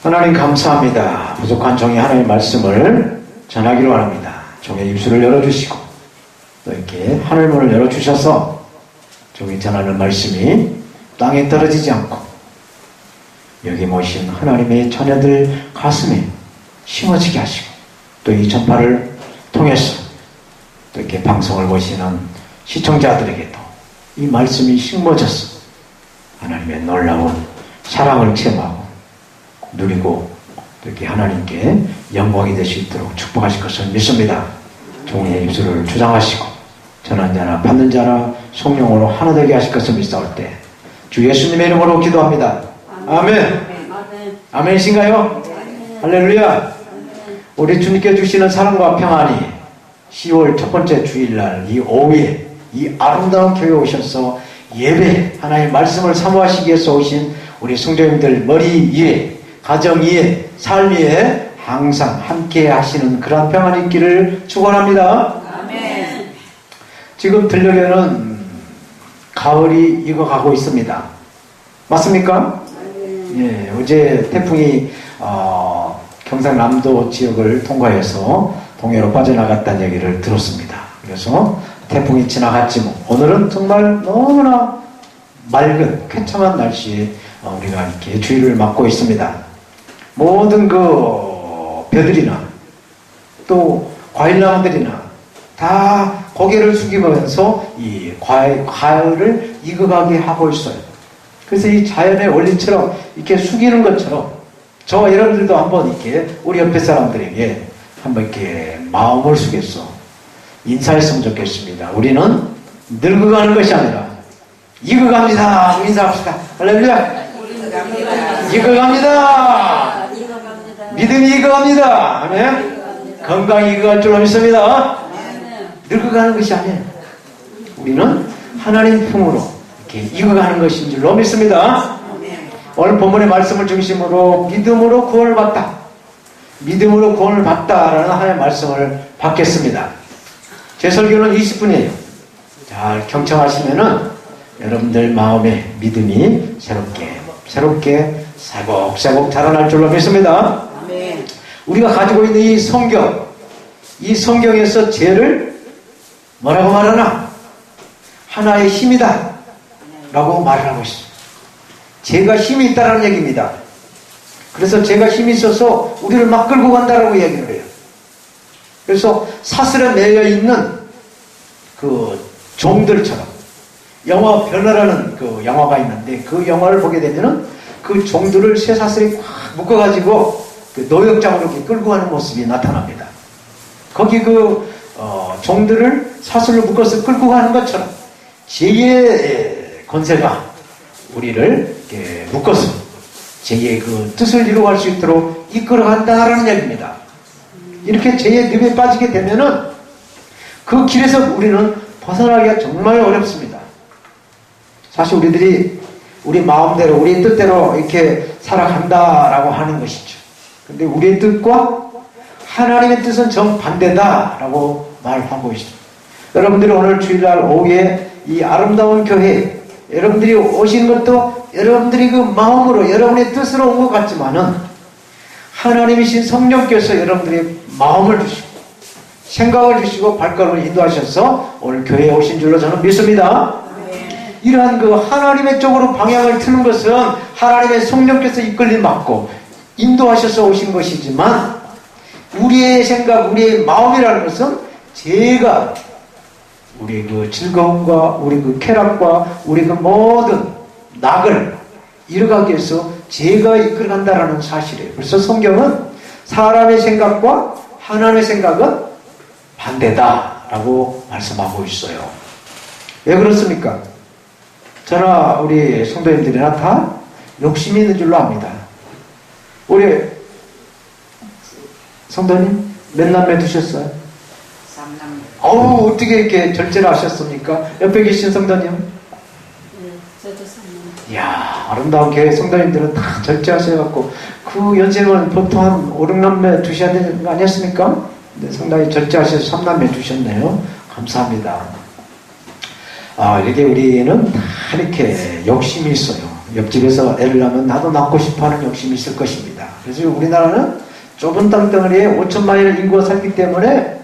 하나님 감사합니다. 부족한 종의 하나님의 말씀을 전하기로 합니다. 종의 입술을 열어주시고 또 이렇게 하늘문을 열어주셔서 종이 전하는 말씀이 땅에 떨어지지 않고 여기 모신 하나님의 자녀들 가슴에 심어지게 하시고 또 이 전파를 통해서 또 이렇게 방송을 보시는 시청자들에게도 이 말씀이 심어져서 하나님의 놀라운 사랑을 체험하고 누리고 이렇게 하나님께 영광이 될 수 있도록 축복하실 것을 믿습니다. 종의 입술을 주장하시고 전한 자나 받는 자나 성령으로 하나 되게 하실 것을 믿사올 때 주 예수님의 이름으로 기도합니다. 아멘. 아멘이신가요? 할렐루야. 우리 주님께 주시는 사랑과 평안이 10월 첫 번째 주일날 이 오후에 이 아름다운 교회에 오셔서 예배 하나님의 말씀을 사모하시기 위해서 오신 우리 성도님들 머리 위에 가정 위에 삶 위에 항상 함께 하시는 그런 평안이 있기를 축원합니다. 아멘. 지금 들녘에는 가을이 익어가고 있습니다. 맞습니까? 예, 어제 태풍이 경상남도 지역을 통과해서 동해로 빠져나갔다는 얘기를 들었습니다. 그래서 태풍이 지나갔지 뭐. 오늘은 정말 너무나 맑은 쾌청한 날씨에 우리가 이렇게 주의를 맡고 있습니다. 모든 그 벼들이나 또 과일나무들이나 다 고개를 숙이면서 이 가을을 익어가게 하고 있어요. 그래서 이 자연의 원리처럼 이렇게 숙이는 것처럼 저와 여러분들도 한번 이렇게 우리 옆에 사람들에게 한번 이렇게 마음을 숙여서 인사했으면 좋겠습니다. 우리는 늙어가는 것이 아니라 익어갑니다. 인사합시다. 할렐루야. 익어갑니다. 믿음이 익어갑니다. 아멘. 건강이 익어갈 줄로 믿습니다. 늙어가는 것이 아니에요. 우리는 하나님 품으로 이렇게 익어가는 것인 줄로 믿습니다. 오늘 본문의 말씀을 중심으로 믿음으로 구원을 받다. 믿음으로 구원을 받다라는 하나님의 말씀을 받겠습니다. 제 설교는 20분이에요. 잘 경청하시면은 여러분들 마음에 믿음이 새롭게 새곡새곡 자라날 줄로 믿습니다. 우리가 가지고 있는 이 성경에서 죄를 뭐라고 말하나? 하나의 힘이다 라고 말을 하고 있습니다. 죄가 힘이 있다라는 얘기입니다. 그래서 죄가 힘이 있어서 우리를 막 끌고 간다라고 얘기를 해요. 그래서 사슬에 매여 있는 그 종들처럼 영화 변화라는 그 영화가 있는데 그 영화를 보게 되면은 그 종들을 쇠사슬에 꽉 묶어가지고 그 노역장으로 이렇게 끌고 가는 모습이 나타납니다. 거기 종들을 사슬로 묶어서 끌고 가는 것처럼 죄의 권세가 우리를 이렇게 묶어서 죄의 그 뜻을 이루어갈 수 있도록 이끌어간다라는 얘기입니다. 이렇게 죄의 늪에 빠지게 되면은 그 길에서 우리는 벗어나기가 정말 어렵습니다. 사실 우리들이 우리 마음대로 우리 뜻대로 이렇게 살아간다라고 하는 것이죠. 근데 우리의 뜻과 하나님의 뜻은 정반대다라고 말하고 있습니다. 여러분들이 오늘 주일날 오후에 이 아름다운 교회 여러분들이 오신 것도 여러분들이 그 마음으로 여러분의 뜻으로 온 것 같지만은 하나님이신 성령께서 여러분들의 마음을 주시고 생각을 주시고 발걸음을 인도하셔서 오늘 교회에 오신 줄로 저는 믿습니다. 이러한 그 하나님의 쪽으로 방향을 트는 것은 하나님의 성령께서 이끌림 받고 인도하셔서 오신 것이지만 우리의 생각, 우리의 마음이라는 것은 제가 우리 그 즐거움과 우리 그 쾌락과 우리 그 모든 낙을 이뤄가기 위해서 제가 이끌어간다라는 사실이에요. 그래서 성경은 사람의 생각과 하나님의 생각은 반대다라고 말씀하고 있어요. 왜 그렇습니까? 저나 우리 성도님들이나 다 욕심이 있는 줄로 압니다. 우리 성도님 몇 남매 두셨어요? 3남매. 어우 어떻게 이렇게 절제를 하셨습니까? 옆에 계신 성도님? 저도 3남매. 이야 아름다운 교회 성도님들은 다 절제하셔갖고 그 연생은 보통 한 5, 6남매 두셔야 되는 거 아니었습니까? 근데 상당히 절제하셔서 3남매 두셨네요. 감사합니다. 이렇게 우리는 다 이렇게 욕심이 있어요. 옆집에서 애를 낳으면 나도 낳고 싶어하는 욕심이 있을 것입니다. 그래서 우리나라는 좁은 땅덩어리에 5천만의 인구가 살기 때문에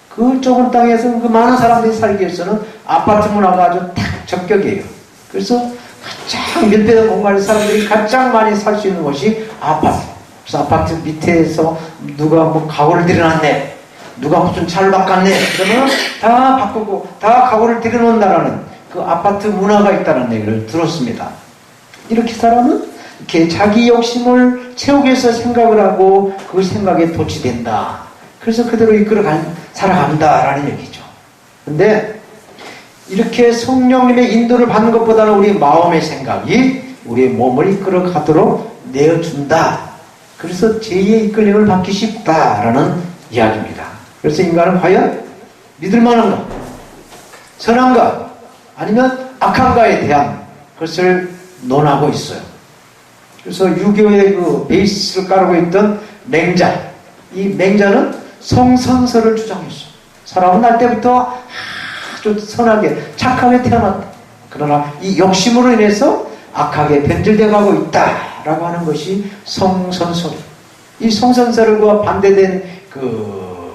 그 좁은 땅에서 그 많은 사람들이 살기 위해서는 아파트 문화가 아주 딱 적격이에요. 그래서 가장 밀폐된 공간에 사람들이 가장 많이 살 수 있는 곳이 아파트. 그래서 아파트 밑에서 누가 뭐 가구를 들여놨네, 누가 무슨 차를 바꿨네, 그러면 다 바꾸고 다 가구를 들여놓는다라는 그 아파트 문화가 있다는 얘기를 들었습니다. 이렇게 사람은 이렇게 자기 욕심을 채우기 위해서 생각을 하고 그 생각에 도취된다. 그래서 그대로 살아간다라는 얘기죠. 근데 이렇게 성령님의 인도를 받는 것보다는 우리 마음의 생각이 우리의 몸을 이끌어 가도록 내어준다. 그래서 제2의 이끌림을 받기 쉽다라는 이야기입니다. 그래서 인간은 과연 믿을만한가, 선한가, 아니면 악한가에 대한 것을 논하고 있어요. 그래서 유교의 그 베이스를 깔고 있던 맹자, 이 맹자는 성선설을 주장했어요. 사람은 날 때부터 아주 선하게 착하게 태어났다. 그러나 이 욕심으로 인해서 악하게 변질되어 가고 있다라고 하는 것이 성선설. 이 성선설과 반대된 그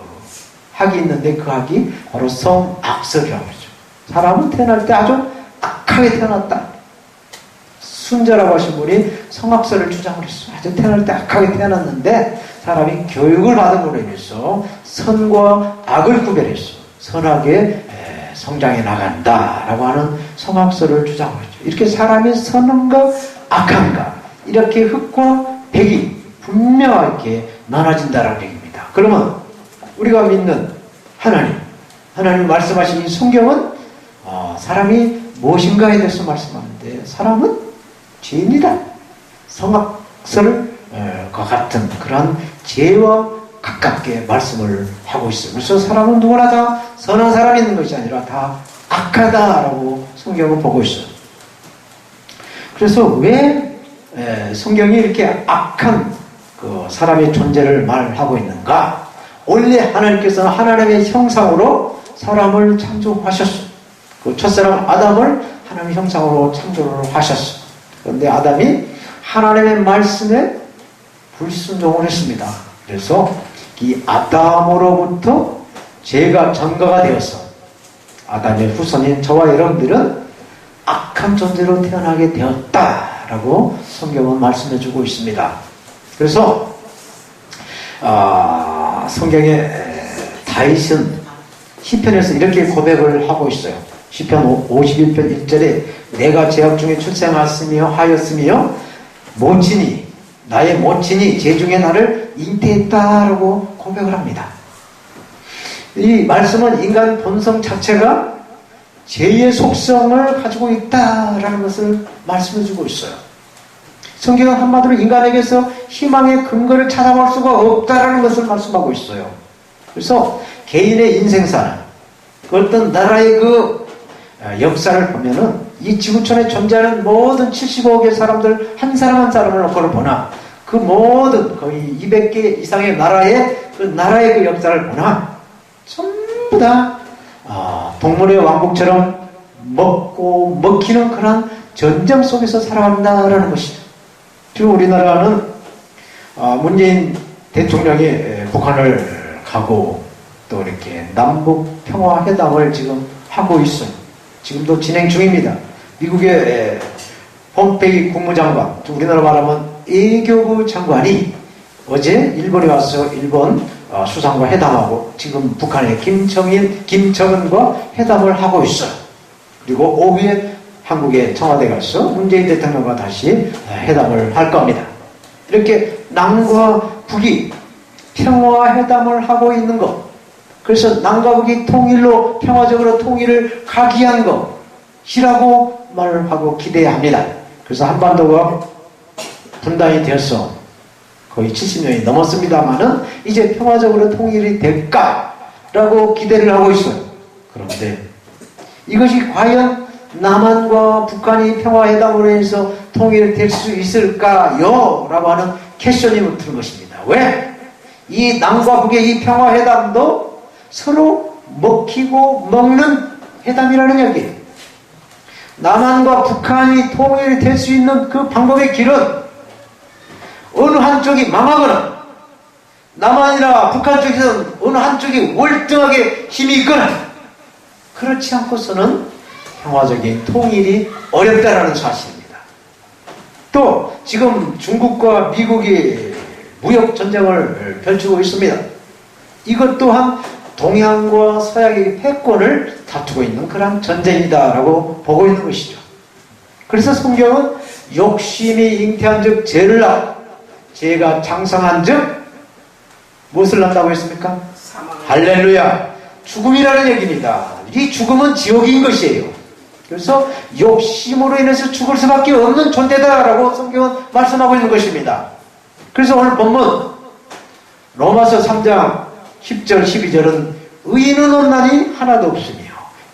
학이 있는데 그 학이 바로 성악설이라고 그러죠. 사람은 태어날 때 아주 악하게 태어났다. 순자라고 하신 분이 성악설을 주장을 했어요. 아주 태어날 때 악하게 태어났는데 사람이 교육을 받은 걸로 인해서 선과 악을 구별했어. 선하게 성장해 나간다라고 하는 성악설을 주장하죠. 이렇게 사람이 선한가 악한가 이렇게 흑과 백이 분명하게 나눠진다라는 얘기입니다. 그러면 우리가 믿는 하나님 말씀하신 이 성경은 사람이 무엇인가에 대해서 말씀하는데 사람은 죄인이다. 성악설과 같은 그런 죄와 가깝게 말씀을 하고 있어요. 그래서 사람은 누구나 다 선한 사람이 있는 것이 아니라 다 악하다라고 성경은 보고 있어요. 그래서 왜 성경이 이렇게 악한 그 사람의 존재를 말하고 있는가? 원래 하나님께서는 하나님의 형상으로 사람을 창조하셨어요. 그 첫사람 아담을 하나님의 형상으로 창조를 하셨어요. 그런데 아담이 하나님의 말씀에 불순종을 했습니다. 그래서 이 아담으로부터 죄가 전가가 되어서 아담의 후손인 저와 여러분들은 악한 존재로 태어나게 되었다라고 성경은 말씀해주고 있습니다. 그래서 성경의 다윗은 시편에서 이렇게 고백을 하고 있어요. 시편 51편 1절에 내가 죄악 중에 출생하였으며 나의 모친이 죄 중에 나를 잉태했다라고 고백을 합니다. 이 말씀은 인간 본성 자체가 죄의 속성을 가지고 있다라는 것을 말씀해주고 있어요. 성경은 한마디로 인간에게서 희망의 근거를 찾아볼 수가 없다라는 것을 말씀하고 있어요. 그래서 개인의 인생사나 어떤 나라의 그 역사를 보면은 이 지구촌에 존재하는 모든 75억의 사람들 한 사람 한 사람을 놓고 보나 그 모든 거의 200개 이상의 나라의 그 역사를 보나 전부 다 동물의 왕국처럼 먹고 먹히는 그런 전쟁 속에서 살아간다라는 것이죠. 지금 우리나라는 문재인 대통령이 북한을 가고 또 이렇게 남북 평화 회담을 지금 하고 있어요. 지금도 진행 중입니다. 미국의 폼페이 국무장관, 우리나라 말하면 외교부 장관이 어제 일본에 와서 일본 수상과 회담하고 지금 북한의 김정은과 회담을 하고 있어요. 그리고 오후에 한국의 청와대 가서 문재인 대통령과 다시 회담을 할 겁니다. 이렇게 남과 북이 평화 회담을 하고 있는 것, 그래서 남과 북이 통일로 평화적으로 통일을 가기한 것이라고 말을 하고 기대합니다. 그래서 한반도가 분단이 되어서 거의 70년이 넘었습니다만은 이제 평화적으로 통일이 될까라고 기대를 하고 있어요. 그런데 이것이 과연 남한과 북한이 평화회담으로 해서 통일될 수 있을까요? 라고 하는 퀘션이 붙는 것입니다. 왜? 이 남과 북의 이 평화회담도 서로 먹히고 먹는 회담이라는 얘기예요. 남한과 북한이 통일이 될 수 있는 그 방법의 길은 어느 한쪽이 망하거나 남한이나 북한 쪽에서 어느 한쪽이 월등하게 힘이 있거나 그렇지 않고서는 평화적인 통일이 어렵다라는 사실입니다. 또 지금 중국과 미국이 무역 전쟁을 펼치고 있습니다. 이것 또한 동양과 서양의 패권을 다투고 있는 그런 전쟁이다라고 보고 있는 것이죠. 그래서 성경은 욕심이 잉태한 즉 죄를 낳고 죄가 장성한 즉 무엇을 낳는다고 했습니까? 할렐루야! 죽음이라는 얘기입니다. 이 죽음은 지옥인 것이에요. 그래서 욕심으로 인해서 죽을 수밖에 없는 존재다라고 성경은 말씀하고 있는 것입니다. 그래서 오늘 본문 로마서 3장 10절 12절은 의인은 없나니 하나도 없으며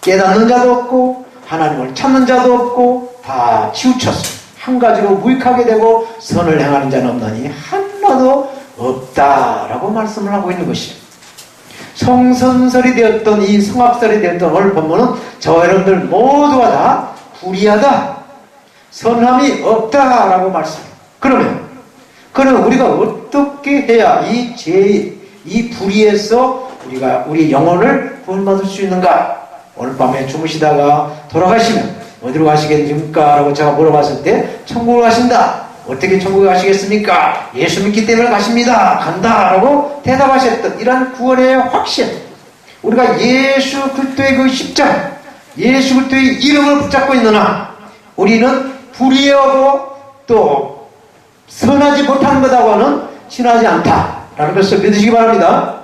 깨닫는 자도 없고 하나님을 찾는 자도 없고 다 치우쳤어 한 가지로 무익하게 되고 선을 행하는 자는 없나니 하나도 없다라고 말씀을 하고 있는 것이에요. 성선설이 되었던 이 성악설이 되었던 오늘 본문은 저와 여러분들 모두가 다 불의하다, 선함이 없다라고 말씀해요. 그러면 우리가 어떻게 해야 이 죄, 이 불의에서 우리가 우리 영혼을 구원받을 수 있는가? 오늘 밤에 주무시다가 돌아가시면 어디로 가시겠습니까? 라고 제가 물어봤을 때 천국으로 가신다. 어떻게 천국에 가시겠습니까? 예수 믿기 때문에 가십니다. 간다. 라고 대답하셨던 이러한 구원의 확신. 우리가 예수 그리스도의 그 십자가, 예수 그리스도의 이름을 붙잡고 있는 한 우리는 불의하고 또 선하지 못한 것하고는 친하지 않다라는 것을 믿으시기 바랍니다.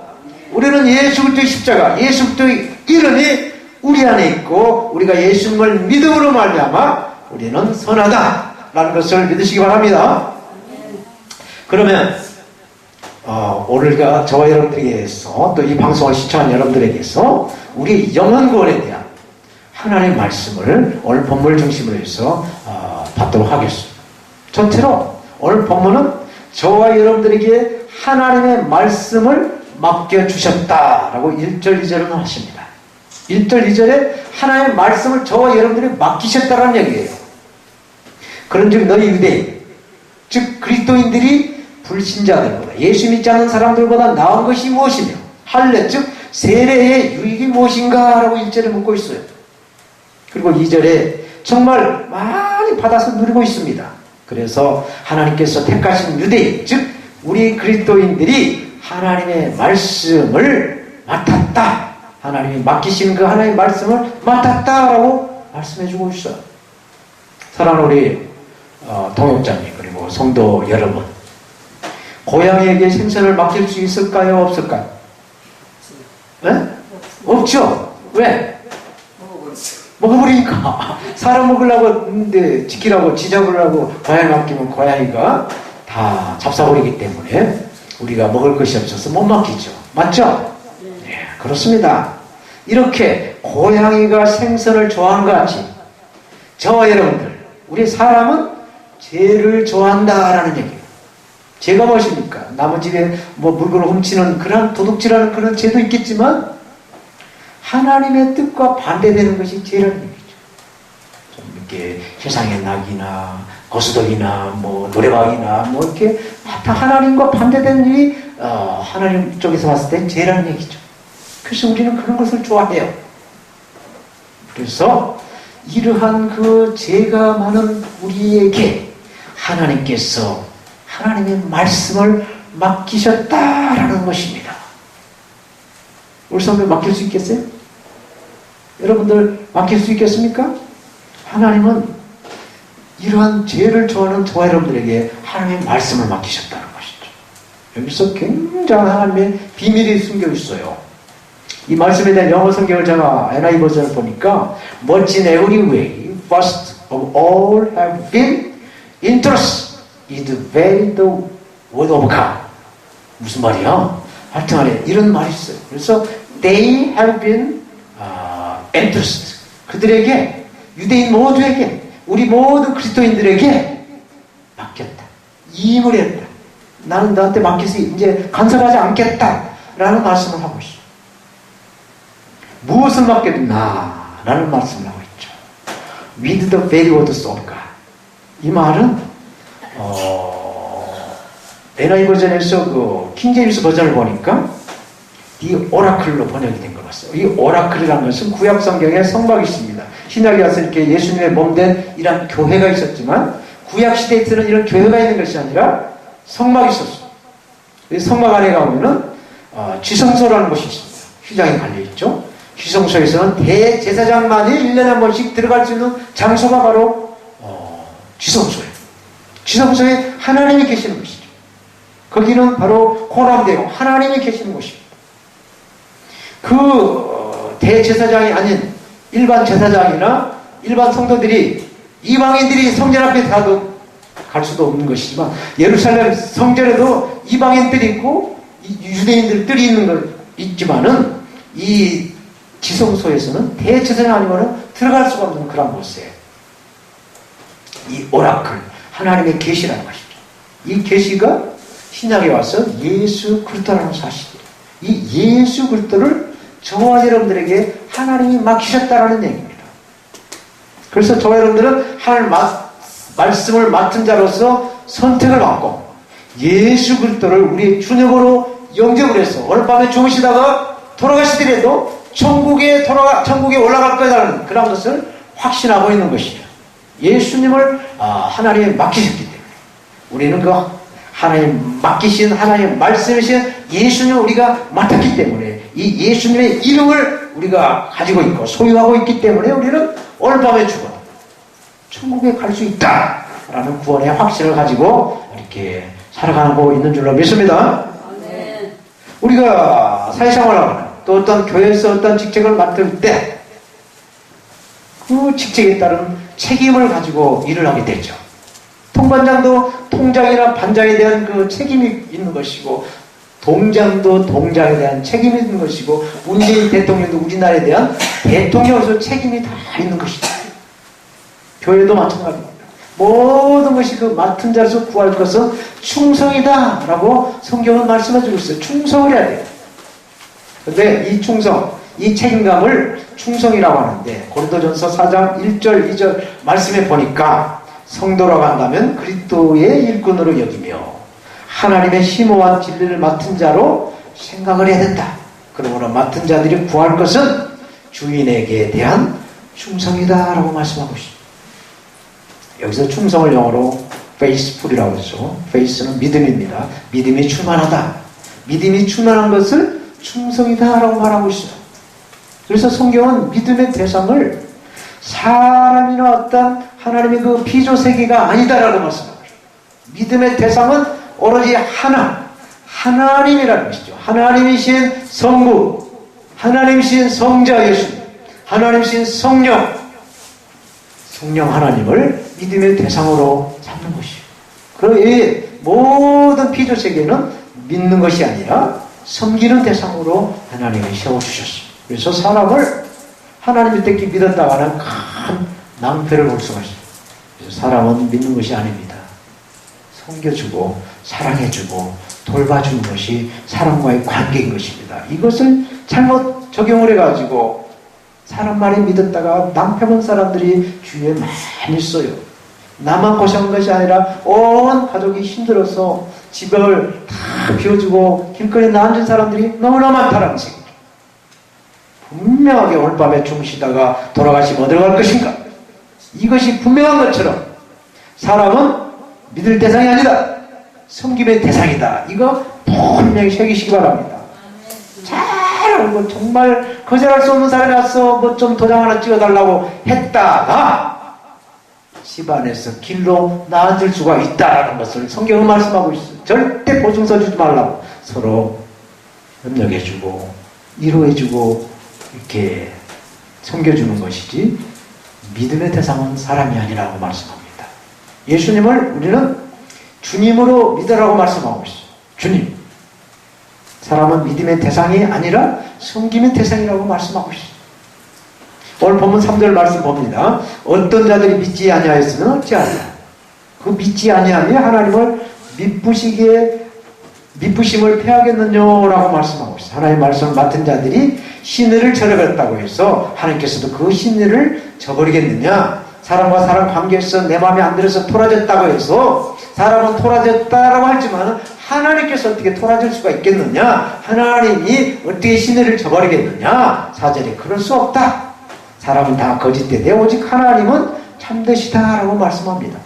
우리는 예수 그리스도의 십자가, 예수 그리스도의 이름이 우리 안에 있고 우리가 예수님을 믿음으로 말미암아 우리는 선하다라는 것을 믿으시기 바랍니다. 그러면 오늘가 저와 여러분들에게서 또 이 방송을 시청한 여러분들에게서 우리 영혼 구원에 대한 하나님의 말씀을 오늘 본문을 중심으로 해서 받도록 하겠습니다. 전체로 오늘 본문은 저와 여러분들에게 하나님의 말씀을 맡겨주셨다라고 1절 2절은 하십니다. 1절 2절에 하나님의 말씀을 저와 여러분들이 맡기셨다라는 얘기예요. 그런즉 너희 유대인 즉 그리스도인들이 불신자들보다 예수 믿지 않는 사람들보다 나은 것이 무엇이며 할례 즉 세례의 유익이 무엇인가 라고 1절에 묻고 있어요. 그리고 2절에 정말 많이 받아서 누리고 있습니다. 그래서 하나님께서 택하신 유대인 즉 우리 그리스도인들이 하나님의 말씀을 맡았다. 하나님이 맡기신 그 하나님의 말씀을 맡았다라고 말씀해주고 있어요. 사랑하는 우리 동역자님 그리고 성도 여러분, 고양이에게 생선을 맡길 수 있을까요? 없을까요? 네? 없죠. 왜? 먹어버리니까. 사람 먹으려고 근데 지키라고 지잡으려고 고양이 맡기면 고양이가 다 잡숴버리기 때문에 우리가 먹을 것이 없어서 못 맡기죠. 맞죠? 네, 그렇습니다. 이렇게 고양이가 생선을 좋아하는 것 같이 저와 여러분들, 우리 사람은 죄를 좋아한다라는 얘기예요. 죄가 무엇입니까? 남의 집에 뭐 물건을 훔치는 그런 도둑질하는 그런 죄도 있겠지만 하나님의 뜻과 반대되는 것이 죄라는 얘기죠. 좀 이렇게 세상의 낙이나 거수덕이나 뭐 노래방이나 뭐 이렇게 다 하나님과 반대되는 일이 하나님 쪽에서 봤을 땐 죄라는 얘기죠. 그래서 우리는 그런 것을 좋아해요. 그래서 이러한 그 죄가 많은 우리에게 하나님께서 하나님의 말씀을 맡기셨다라는 것입니다. 우리 성도에 맡길 수 있겠어요? 여러분들 맡길 수 있겠습니까? 하나님은 이러한 죄를 좋아하는 저와 여러분들에게 하나님의 말씀을 맡기셨다는 것이죠. 여기서 굉장한 하나님의 비밀이 숨겨 있어요. 이 말씀에 대한 영어 성경을 제가 NIV 버전을 보니까 Much in every way, first of all have been interest is very the word of God. 무슨 말이야? 하여튼 안에 이런 말이 있어요. 그래서 they have been interest. 그들에게, 유대인 모두에게, 우리 모든 그리스도인들에게 맡겼다. 이임을 했다. 나는 너한테 맡겨서 이제 간섭하지 않겠다. 라는 말씀을 하고 있어요. 무엇을 맡겼나? 라는 말씀을 하고 있죠. with the very words of God. 이 말은 NIV 버전에서 그 킹제임스 버전을 보니까 이 오라클로 번역이 된 것 같아요. 이 오라클이라는 것은 구약 성경에 성막이 있습니다. 신약에 와서 이렇게 예수님의 몸된 이런 교회가 있었지만 구약 시대에서는 이런 교회가 있는 것이 아니라 성막이 있었어요. 이 성막 안에 가보면은 지성소라는 곳이 있습니다. 휘장이 갈려있죠. 지성소에서는 대제사장만이 1년에 한 번씩 들어갈 수 있는 장소가 바로 지성소예요. 지성소에 하나님이 계시는 것이죠. 거기는 바로 호람대요. 하나님이 계시는 곳입니다. 그 대제사장이 아닌 일반 제사장이나 일반 성도들이 이방인들이 성전 앞에 가도 갈 수도 없는 것이지만 예루살렘 성전에도 이방인들이 있고 유대인들이 있는 것 있지만은 이 지성소에서는 대제사장 아니고는 들어갈 수가 없는 그런 곳에 이 오라클 하나님의 계시라는 것이죠. 이 계시가 신약에 와서 예수 그리스도라는 사실이에요. 이 예수 그리스도를 저와 여러분들에게 하나님이 맡기셨다라는 얘기입니다. 그래서 저와 여러분들은 하나님 말씀을 맡은 자로서 선택을 받고 예수 그리스도를 우리의 주님으로 영접을 해서 오늘 밤에 주무시다가 돌아가시더라도 천국에 올라갈 거라는 그런 것을 확신하고 있는 것이에요. 예수님을 하나님이 맡기셨기 때문에 우리는 그 하나님 맡기신 하나님 말씀이신 예수님을 우리가 맡았기 때문에 이 예수님의 이름을 우리가 가지고 있고 소유하고 있기 때문에 우리는 오늘 밤에 죽어도 천국에 갈 수 있다라는 구원의 확신을 가지고 이렇게 살아가고 있는 줄로 믿습니다. 네. 우리가 사회생활하거나 또 어떤 교회에서 어떤 직책을 맡을 때 그 직책에 따른 책임을 가지고 일을 하게 되죠. 통반장도 통장이나 반장에 대한 그 책임이 있는 것이고 동장도 동장에 대한 책임이 있는 것이고 문재인 대통령도 우리나라에 대한 대통령으로서 책임이 다 있는 것이죠. 교회도 마찬가지입니다. 모든 것이 그 맡은 자로서 구할 것은 충성이다 라고 성경은 말씀해주고 있어요. 충성을 해야 돼요. 그런데 이 충성, 이 책임감을 충성이라고 하는데 고린도전서 4장 1절 2절 말씀에 보니까 성도라고 한다면 그리스도의 일꾼으로 여기며 하나님의 심오한 진리를 맡은 자로 생각을 해야 된다. 그러므로 맡은 자들이 구할 것은 주인에게 대한 충성이다 라고 말씀하고 있습니다. 여기서 충성을 영어로 faithful이라고 했죠. faith는 믿음입니다. 믿음이 충만하다. 믿음이 충만한 것을 충성이다 라고 말하고 있어요. 그래서 성경은 믿음의 대상을 사람이나 어떤 하나님의 그 피조세계가 아니다라고 말씀하고 있어요. 믿음의 대상은 오로지 하나님이라는 것이죠. 하나님이신 성부, 하나님이신 성자 예수, 하나님이신 성령 하나님을 믿음의 대상으로 삼는 것이에요. 그리고 이 모든 피조세계는 믿는 것이 아니라 섬기는 대상으로 하나님이 세워주셨어요. 그래서 사람을 하나님의 뜻기 믿었다가는 큰 낭패를 볼 수가 있어요. 그래서 사람은 믿는 것이 아닙니다. 섬겨주고 사랑해주고 돌봐주는 것이 사람과의 관계인 것입니다. 이것을 잘못 적용을 해가지고 사람 말에 믿었다가 낭패 본 사람들이 주위에 많이 있어요. 나만 고생한 것이 아니라 온 가족이 힘들어서 집을 다 비워주고 길거리에 나앉은 사람들이 너무나 많다는 것입니다. 분명하게 오늘 밤에 주무시다가 돌아가시면 어디로 갈 것인가? 이것이 분명한 것처럼 사람은 믿을 대상이 아니다. 섬김의 대상이다. 이거 분명히 새기시기 바랍니다. 잘 알고 정말 거절할 수 없는 사람이 와서 뭐 좀 도장 하나 찍어달라고 했다가 집안에서 길로 나앉을 수가 있다라는 것을 성경은 말씀하고 있어요. 절대 보증서 주지 말라고 서로 협력해주고 위로해주고 이렇게 섬겨주는 것이지 믿음의 대상은 사람이 아니라고 말씀합니다. 예수님을 우리는 주님으로 믿으라고 말씀하고 있어요. 주님. 사람은 믿음의 대상이 아니라 섬김의 대상이라고 말씀하고 있어요. 오늘 본문 3절 말씀 봅니다. 어떤 자들이 믿지 아니하였으면 어찌하리요? 그 믿지 아니하며 하나님을 미쁘심을 패하겠느냐라고 말씀하고 있어요. 하나님의 말씀을 맡은 자들이 신의를 저버렸다고 해서 하나님께서도 그 신의를 저버리겠느냐? 사람과 사람 관계에서 내 마음에 안 들어서 토라졌다고 해서 사람은 토라졌다라고 하지만 하나님께서 어떻게 토라질 수가 있겠느냐? 하나님이 어떻게 시내를 저버리겠느냐? 4절에 그럴 수 없다. 사람은 다 거짓되되 오직 하나님은 참되시다라고 말씀합니다.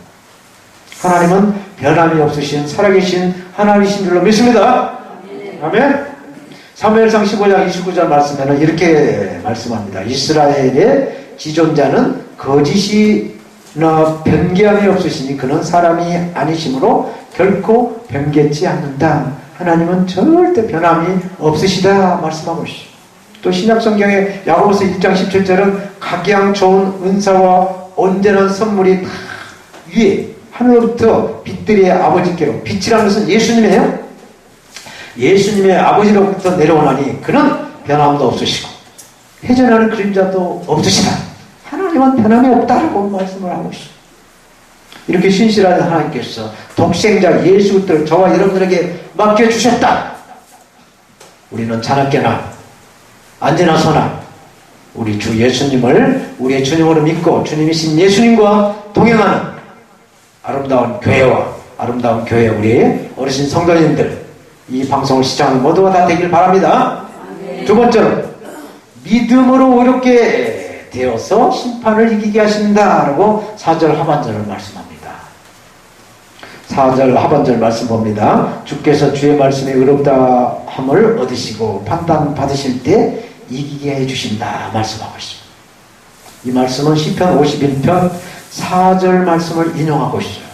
하나님은 변함이 없으신 살아계신 하나님이신 줄로 믿습니다. 아멘. 사무엘상 15장 29절 말씀에는 이렇게 말씀합니다. 이스라엘의 지존자는 거짓이나 변개함이 없으시니 그는 사람이 아니심으로 결코 변개치 않는다. 하나님은 절대 변함이 없으시다 말씀하고 있어요. 또 신약성경의 야고보서 1장 17절은 각양 좋은 은사와 온전한 선물이 다 위에 하늘로부터 빛들의 아버지께로, 빛이라는 것은 예수님이에요. 예수님의 아버지로부터 내려오나니 그는 변함도 없으시고 회전하는 그림자도 없으시다. 하나님은 변함이 없다라고 말씀을 하고 있어요. 이렇게 신실한 하나님께서 독생자 예수 그리스도를 저와 여러분들에게 맡겨주셨다. 우리는 자나깨나 언제나 서나 우리 주 예수님을 우리의 주님으로 믿고 주님이신 예수님과 동행하는 아름다운 교회와 아름다운 교회 우리 어르신 성도님들 이 방송을 시청하는 모두가 다 되길 바랍니다. 두 번째로 믿음으로 의롭게 되어서 심판을 이기게 하신다라고 4절 하반절을 말씀합니다. 4절 하반절 말씀 봅니다. 주께서 주의 말씀에 의롭다 함을 얻으시고 판단 받으실 때 이기게 해주신다 말씀하고 있습니다. 이 말씀은 시편 51편 4절 말씀을 인용하고 있어요.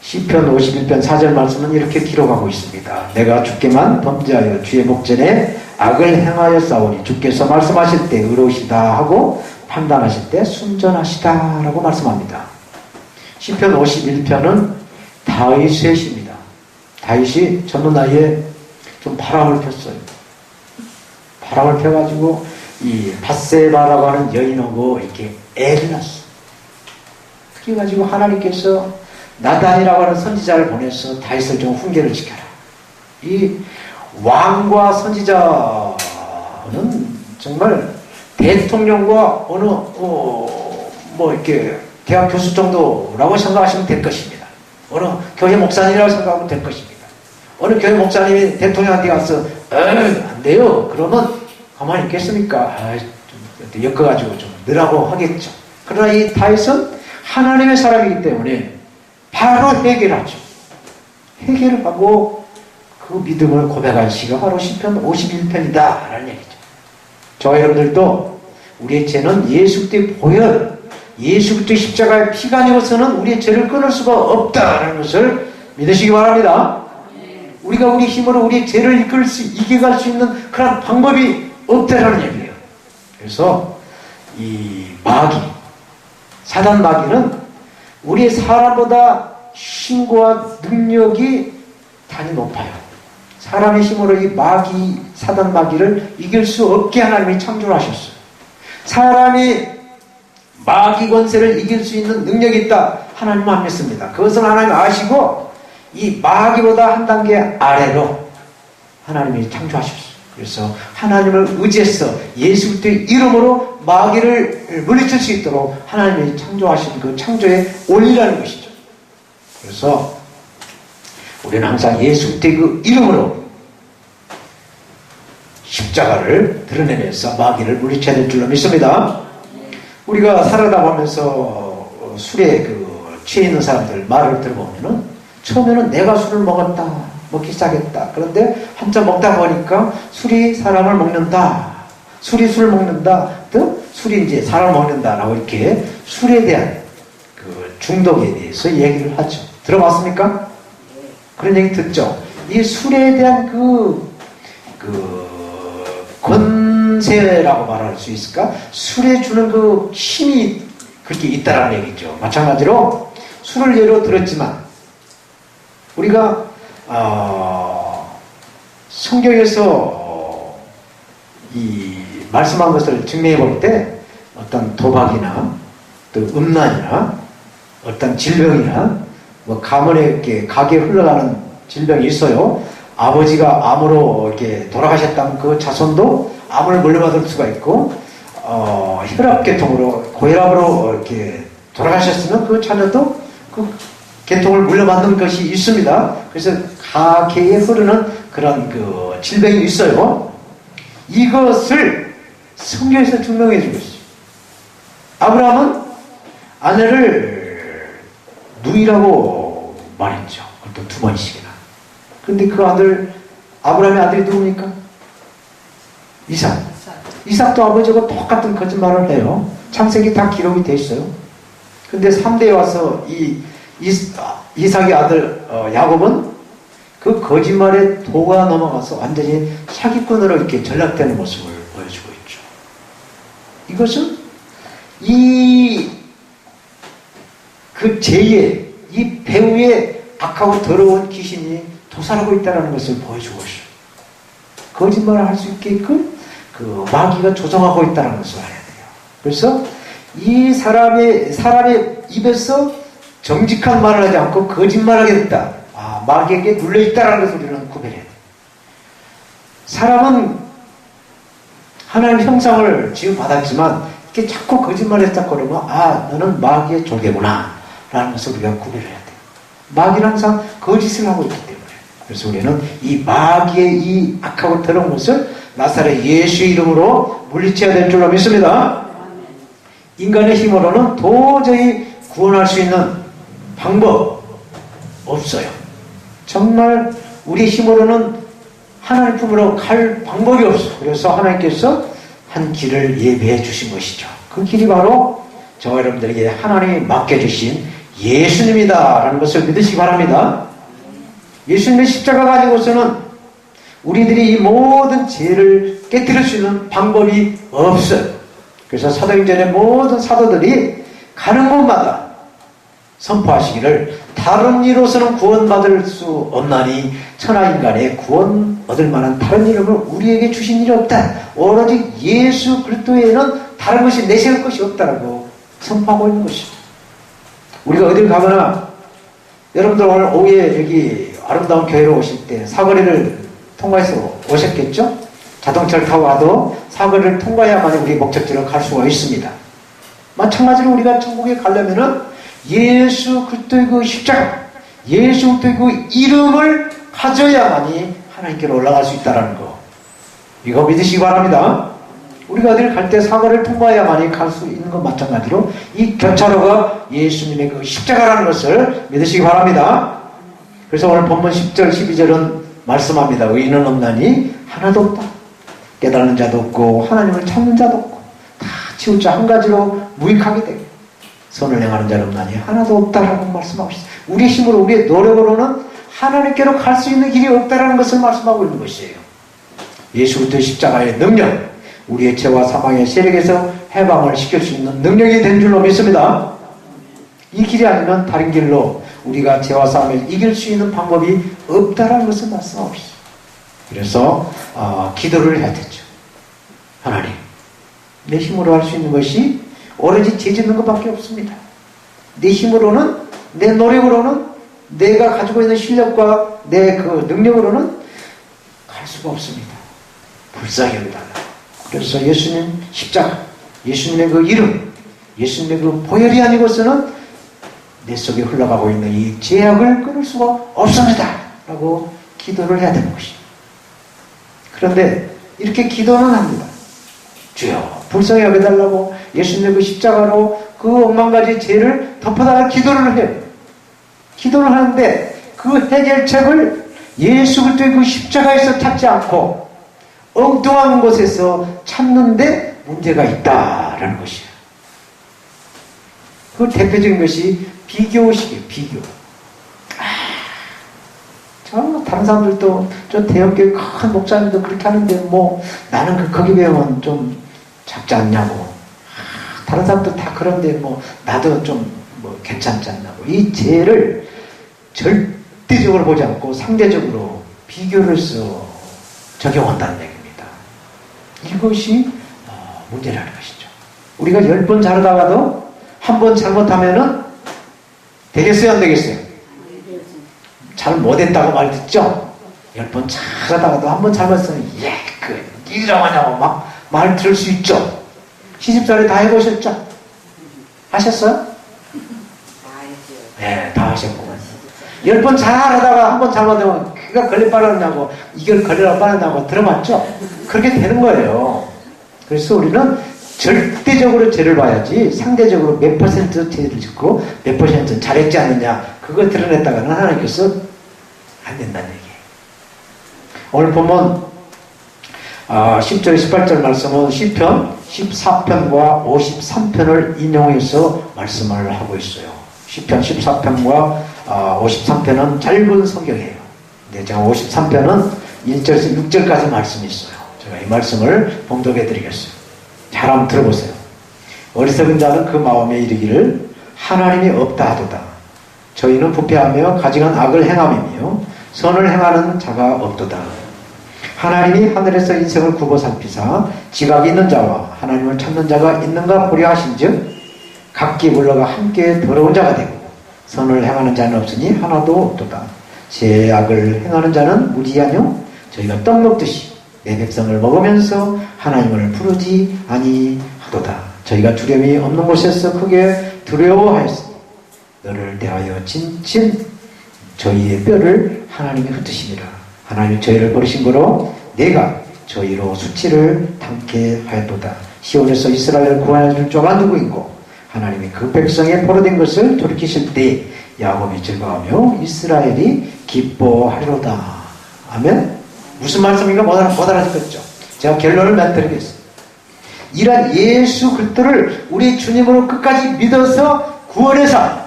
시편 51편 4절 말씀은 이렇게 기록하고 있습니다. 내가 주께만 범죄하여 주의 목전에 악을 행하여 싸우니 주께서 말씀하실 때 의로우시다 하고 판단하실 때 순전하시다 라고 말씀합니다. 시편 51편은 다윗의 시입니다. 다윗이 젊은 나이에 좀 바람을 폈어요. 바람을 펴가지고 이 밧세바라고 하는 여인하고 이렇게 애를 낳았어요. 그래가지고 하나님께서 나단이라고 하는 선지자를 보내서 다윗을 좀 훈계를 지켜라. 이 왕과 선지자는 정말 대통령과 어느 뭐 이렇게 대학 교수 정도라고 생각하시면 될 것입니다. 어느 교회 목사님이라고 생각하면 될 것입니다. 어느 교회 목사님이 대통령한테 가서 안 돼요. 그러면 가만히 있겠습니까? 좀 엮어가지고 좀 넣으라고 하겠죠. 그러나 이 다윗은 하나님의 사람이기 때문에 바로 해결하죠. 해결을 하고 그 믿음을 고백한 시가 바로 시편 51편이다 라는 얘기죠. 저와 여러분들도 우리의 죄는 예수 그리스도의 보혈, 예수 그리스도의 십자가의 피가 아니고서는 우리의 죄를 끊을 수가 없다라는 것을 믿으시기 바랍니다. 우리가 우리 힘으로 우리의 죄를 이겨갈 수 있는 그런 방법이 없다라는 얘기예요. 그래서 이 마귀, 사단 마귀는 우리의 사람보다 힘과 능력이 단히 높아요. 사람의 힘으로 이 마귀, 사단 마귀를 이길 수 없게 하나님이 창조를 하셨어요. 사람이 마귀 권세를 이길 수 있는 능력이 있다. 하나님은 안 믿습니다. 그것을 하나님 아시고 이 마귀보다 한 단계 아래로 하나님이 창조하셨어요. 그래서 하나님을 의지해서 예수 그리스도의 이름으로 마귀를 물리칠 수 있도록 하나님이 창조하신 그 창조의 원리라는 것이죠. 그래서 우리는 항상 예수 그리스도의 그 이름으로 십자가를 드러내면서 마귀를 물리쳐야 될 줄로 믿습니다. 우리가 살아다 보면서 술에 취해 있는 사람들 말을 들어보면은 처음에는 내가 술을 먹기 시작했다. 그런데 한참 먹다 보니까 술이 사람을 먹는다. 술이 술을 먹는다. 또 술이 이제 사람을 먹는다라고 이렇게 술에 대한 그 중독에 대해서 얘기를 하죠. 들어봤습니까? 그런 얘기 듣죠. 이 술에 대한 그 권세라고 말할 수 있을까? 술에 주는 그 힘이 그렇게 있다라는 얘기죠. 마찬가지로 술을 예로 들었지만 우리가 성경에서 이 말씀한 것을 증명해 볼 때 어떤 도박이나 또 음란이나 어떤 질병이나 뭐 가문에 이렇게 가게 흘러가는 질병이 있어요. 아버지가 암으로 이렇게 돌아가셨다면 그 자손도 암을 물려받을 수가 있고 혈압계통으로, 고혈압으로 이렇게 돌아가셨으면 그 자녀도 그 계통을 물려받는 것이 있습니다. 그래서 가계에 흐르는 그런 그 질병이 있어요. 이것을 성경에서 증명해 주고 있어요. 아브라함은 아내를 누이라고 말했죠. 그것도 2번씩이나. 근데 그 아들, 아브라함의 아들이 누굽니까? 이삭. 이삭도 아버지가 똑같은 거짓말을 해요. 창세기 다 기록이 돼 있어요. 근데 3대에 와서 이삭의 아들 야곱은 그 거짓말에 도가 넘어가서 완전히 사기꾼으로 이렇게 전락되는 모습을 보여주고 있죠. 이것은 그 죄의, 이 배후의 악하고 더러운 귀신이 도살하고 있다는 것을 보여주고 있어요. 거짓말을 할 수 있게끔 그 마귀가 조정하고 있다는 것을 알아야 돼요. 그래서 이 사람의 입에서 정직한 말을 하지 않고 거짓말하게 됐다. 마귀에게 눌려있다는 것을 우리는 구별해야 돼요. 사람은 하나님의 형상을 지음받았지만 이렇게 자꾸 거짓말했다 그러면 너는 마귀의 졸개구나 라는 것을 우리가 구별해야 돼요. 마귀는 항상 거짓을 하고 있기 때문에. 그래서 우리는 이 마귀의 이 악하고 더러운 것을 나사렛 예수의 이름으로 물리쳐야 될 줄로 믿습니다. 인간의 힘으로는 도저히 구원할 수 있는 방법 없어요. 정말 우리 힘으로는 하나님 품으로 갈 방법이 없어요. 그래서 하나님께서 한 길을 예비해 주신 것이죠. 그 길이 바로 저와 여러분들에게 하나님이 맡겨주신 예수님이다 라는 것을 믿으시기 바랍니다. 예수님의 십자가 가지고서는 우리들이 이 모든 죄를 깨뜨릴 수 있는 방법이 없어요. 그래서 사도행전의 모든 사도들이 가는 곳마다 선포하시기를 다른 이로서는 구원받을 수 없나니 천하인간의 구원 얻을 만한 다른 이름을 우리에게 주신 일이 없다. 오로지 예수 그리스도에는 다른 것이 내세울 것이 없다라고 선포하고 있는 것입니다. 우리가 어딜 가거나 여러분들 오늘 오후에 여기 아름다운 교회로 오실 때 사거리를 통과해서 오셨겠죠? 자동차를 타고 가도 사거리를 통과해야만 우리 목적지로 갈 수가 있습니다. 마찬가지로 우리가 천국에 가려면은 예수 그리스도의 그 십자가, 예수 그리스도의 그 이름을 가져야만이 하나님께로 올라갈 수 있다는 거. 이거 믿으시기 바랍니다. 우리가 어딜 갈 때 사거리를 통과해야만이 갈 수 있는 것 마찬가지로 이 교차로가 예수님의 그 십자가라는 것을 믿으시기 바랍니다. 그래서 오늘 본문 10절, 12절은 말씀합니다. 의인은 없나니 하나도 없다. 깨달는 자도 없고 하나님을 찾는 자도 없고 다 치우쳐 한 가지로 무익하게 되고 선을 행하는 자는 없나니 하나도 없다라고 말씀하고 있어요. 우리의 힘으로 우리의 노력으로는 하나님께로 갈 수 있는 길이 없다라는 것을 말씀하고 있는 것이에요. 예수 그리스도의 십자가의 능력, 우리의 죄와 사망의 세력에서 해방을 시킬 수 있는 능력이 된 줄로 믿습니다. 이 길이 아니면 다른 길로 우리가 죄와 사망을 이길 수 있는 방법이 없다라는 것을 말씀하고 있어요. 그래서 기도를 해야 되죠. 하나님, 내 힘으로 할 수 있는 것이 오로지 죄 짓는 것밖에 없습니다. 내 힘으로는, 내 노력으로는, 내가 가지고 있는 실력과 내 그 능력으로는 갈 수가 없습니다. 불쌍히 여기다가. 그래서 예수님 십자가, 예수님의 그 이름, 예수님의 그 보혈이 아니고서는 내 속에 흘러가고 있는 이 죄악을 끊을 수가 없습니다. 라고 기도를 해야 되는 것입니다. 그런데 이렇게 기도는 합니다. 주여, 불쌍히 여겨달라고 예수님의 그 십자가로 그 억만가지 죄를 덮어달라 기도를 해요. 기도를 하는데 그 해결책을 예수 그리스도의 그 십자가에서 찾지 않고 엉뚱한 곳에서 찾는데 문제가 있다라는 것이에요. 그 대표적인 것이 비교식이에요. 비교. 다른 사람들도 저 대형교회 큰 목사님도 그렇게 하는데 뭐 나는 거기 배우면 좀 작지 않냐고. 다른 사람들 다 그런데 뭐 나도 좀 뭐 괜찮지 않냐고. 이 죄를 절대적으로 보지 않고 상대적으로 비교를 해서 적용한다는 얘기입니다. 이것이 문제라는 것이죠. 우리가 10번 잘하다가도 한 번 잘못하면은 되겠어요, 안 되겠어요? 잘 못했다고 말 듣죠? 10번 잘하다가도 한 번 잘못했으면 일이라고 하냐고 막 말 들을 수 있죠? 시집살이 다 해보셨죠? 하셨어요? 다 했죠. 네, 다 하셨구만. 10번 잘하다가 한 번 잘못하면 그가 걸레 빨았냐고 이걸 걸레라 빨았냐고 들어봤죠? 그렇게 되는 거예요. 그래서 우리는 절대적으로 죄를 봐야지 상대적으로 몇 퍼센트 죄를 짓고 몇 퍼센트 잘했지 않느냐 그거 드러냈다가는 하나님께서 안 된다는 얘기예요. 오늘 보면 10절 18절 말씀은 시편 14편과 53편을 인용해서 말씀을 하고 있어요. 시편 14편과 53편은 짧은 성경이에요. 근데 제가 53편은 1절에서 6절까지 말씀이 있어요. 제가 이 말씀을 봉독해 드리겠어요. 잘 한번 들어보세요. 어리석은 자는 그 마음에 이르기를 하나님이 없다 하도다. 저희는 부패하며 가증한 악을 행함이며 선을 행하는 자가 없도다. 하나님이 하늘에서 인생을 굽어 살피사 지각이 있는 자와 하나님을 찾는 자가 있는가 보려 하신즉 각기 물러가 함께 더러운 자가 되고 선을 행하는 자는 없으니 하나도 없도다. 죄악을 행하는 자는 무지하뇨 저희가 떡 먹듯이 내 백성을 먹으면서 하나님을 부르지 아니하도다. 저희가 두려움이 없는 곳에서 크게 두려워하였으니 너를 대하여 진친 저희의 뼈를 하나님이 흩으시니라. 하나님이 저희를 버리신 거로 내가 저희로 수치를 당케 하였도다. 시온에서 이스라엘을 구하여 줄 자가 누구인고 하나님이 그 백성의 포로된 것을 돌이키실 때 야곱이 즐거워하며 이스라엘이 기뻐하리로다. 아멘. 무슨 말씀인가 못 알아듣겠죠. 제가 결론을 만들겠습니다. 이런 예수 그리스도를 우리 주님으로 끝까지 믿어서 구원해서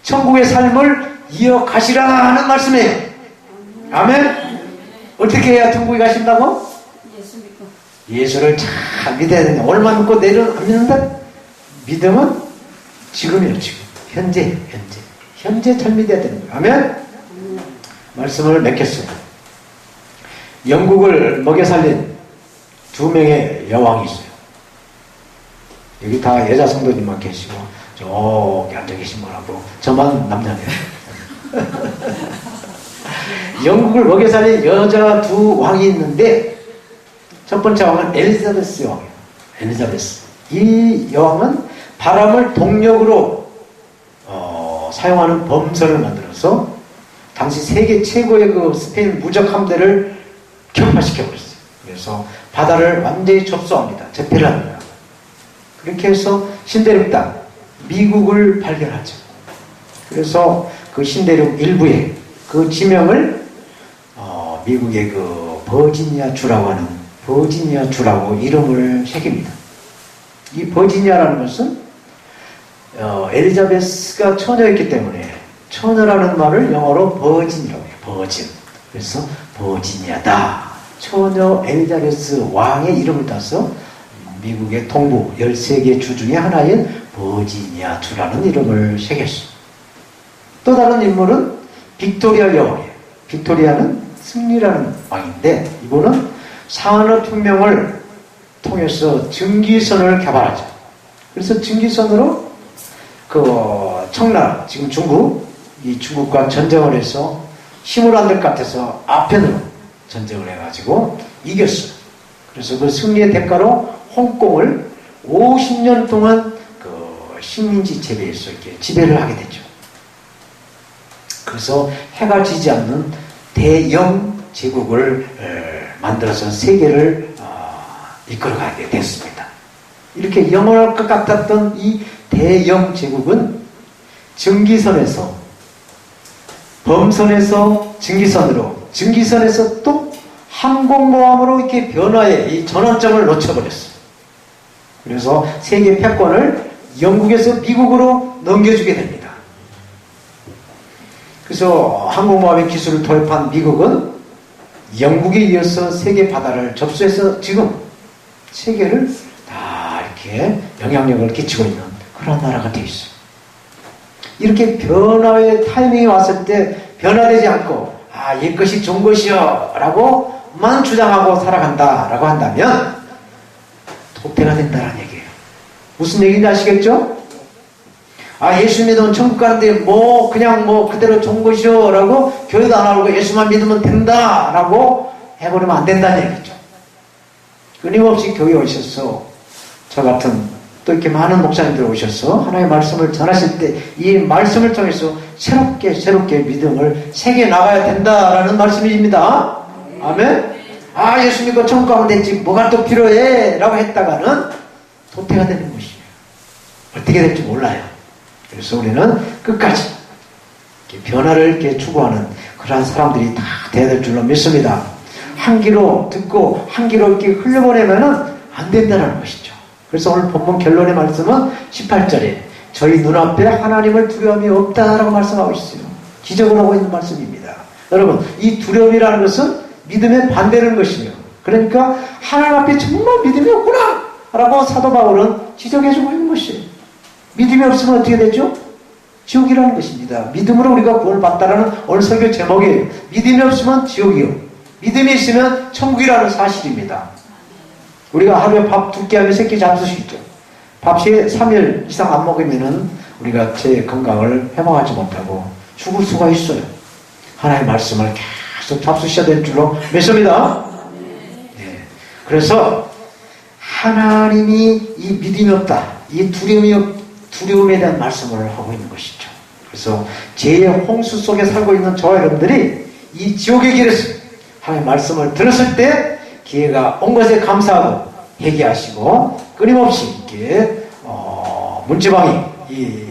천국의 삶을 이어가시라 하는 말씀이에요. 아멘. 어떻게 해야 천국에 가신다고? 예수 믿고. 예수를 잘 믿어야 된다. 얼마 믿고 내일은 안 믿는다? 믿음은 지금이에요. 지금 현재 잘 믿어야 되는 거예요. 아멘. 말씀을 맺겠습니다. 영국을 먹여 살린 2명의 여왕이 있어요. 여기 다 여자 성도님만 계시고 저기 앉아 계신 분하고 저만 남자네요. 영국을 먹여 살린 여자 2왕이 있는데 첫 번째 왕은 엘리자베스 여왕이에요. 엘리자베스. 이 여왕은 바람을 동력으로 사용하는 범선을 만들어서 당시 세계 최고의 그 스페인 무적 함대를 격파시켜버렸어요. 그래서 바다를 완전히 접수합니다. 제패를 합니다. 그렇게 해서 신대륙 땅 미국을 발견하죠. 그래서 그 신대륙 일부에 그 지명을 미국의 그 버지니아 주라고 하는 버지니아 주라고 이름을 새깁니다. 이 버지니아라는 것은 엘리자베스가 처녀였기 때문에 처녀라는 말을 영어로 버진이라고 해요. 버진. 그래서 버지니아다. 처녀 엘리자베스 왕의 이름을 따서 미국의 동부 13개 주 중에 하나인 버지니아 주라는 이름을 새겼어요. 또 다른 인물은 빅토리아 여왕이에요. 빅토리아는 승리라는 왕인데 이분은 산업혁명을 통해서 증기선을 개발하죠. 그래서 증기선으로 그 청나라, 지금 이 중국과 전쟁을 해서 힘을 안 될 것 같아서 아편으로 전쟁을 해가지고 이겼어요. 그래서 그 승리의 대가로 홍콩을 50년 동안 그 식민지 재배에서 이렇게 지배를 하게 됐죠. 그래서 해가 지지 않는 대영 제국을 만들어서 세계를 이끌어가게 됐습니다. 이렇게 영원할 것 같았던 이 대영 제국은 증기선에서 범선에서 증기선으로 증기선에서 또 항공모함으로 이렇게 변화의 이 전환점을 놓쳐버렸어요. 그래서 세계 패권을 영국에서 미국으로 넘겨주게 됩니다. 그래서 항공모함의 기술을 도입한 미국은 영국에 이어서 세계 바다를 접수해서 지금 세계를 다 이렇게 영향력을 끼치고 있는 그런 나라가 되어 있어요. 이렇게 변화의 타이밍이 왔을 때 변화되지 않고 옛것이 좋은 것이요 라고만 주장하고 살아간다 라고 한다면 도태가 된다는 얘기예요. 무슨 얘기인지 아시겠죠? 예수 믿으면 천국 가는데 그냥 그대로 좋은 것이요 라고 교회도 안 하고 예수만 믿으면 된다 라고 해버리면 안 된다는 얘기죠. 끊임없이 교회에 오셔서 저 같은 또 이렇게 많은 목사님들 오셔서 하나님의 말씀을 전하실 때 이 말씀을 통해서 새롭게 믿음을 새겨 나가야 된다라는 말씀입니다. 아멘. 아, 예수 믿고 천국 가면 됐지 뭐가 또 필요해 라고 했다가는 도태가 되는 것이에요. 어떻게 될지 몰라요. 그래서 우리는 끝까지 이렇게 변화를 이렇게 추구하는 그러한 사람들이 다 돼야 될 줄로 믿습니다. 한 귀로 듣고 한 귀로 이렇게 흘려보내면은 안 된다는 것이죠. 그래서 오늘 본문 결론의 말씀은 18절에 저희 눈앞에 하나님을 두려움이 없다라고 말씀하고 있어요. 지적을 하고 있는 말씀입니다. 여러분, 이 두려움이라는 것은 믿음의 반대라는 것이며, 그러니까 하나님 앞에 정말 믿음이 없구나 라고 사도 바울은 지적해주고 있는 것이에요. 믿음이 없으면 어떻게 되죠? 지옥이라는 것입니다. 믿음으로 우리가 구원을 받다라는 오늘 설교 제목이에요. 믿음이 없으면 지옥이요, 믿음이 있으면 천국이라는 사실입니다. 우리가 하루에 밥 2끼 하면 3끼 잡술 수 있죠. 밥 3일 이상 안 먹으면은 우리가 제 건강을 회복하지 못하고 죽을 수가 있어요. 하나님의 말씀을 계속 잡수셔야 될 줄로 믿습니다. 네. 그래서 하나님이 이 믿음이 없다, 이 두려움에 대한 말씀을 하고 있는 것이죠. 그래서 죄의 홍수 속에 살고 있는 저와 여러분들이 이 지옥의 길에서 하나님의 말씀을 들었을 때 기회가 온 것에 감사하고 회개하시고 끊임없이 이렇게 문지방이 이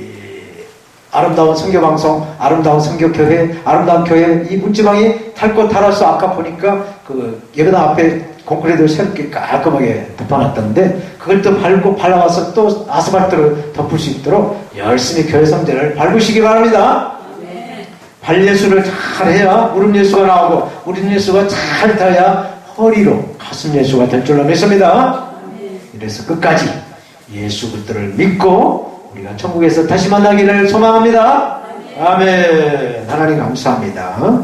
아름다운 선교방송, 아름다운 선교교회, 아름다운 교회, 이 문지방이 탈 달아서 아까 보니까 그 예배당 앞에 콘크리트를 새롭게 깔끔하게 덮어놨던데 그걸 또 발라와서 또 아스팔트를 덮을 수 있도록 열심히 교회 성전을 밟으시기 바랍니다. 발예수를 잘 해야 무릎 예수가 나오고 무릎 예수가 잘 닿아야 허리로 가슴 예수가 될 줄로 믿습니다. 이래서 끝까지 예수 그리스도를 믿고 우리가 천국에서 다시 만나기를 소망합니다. 아멘. 하나님 감사합니다.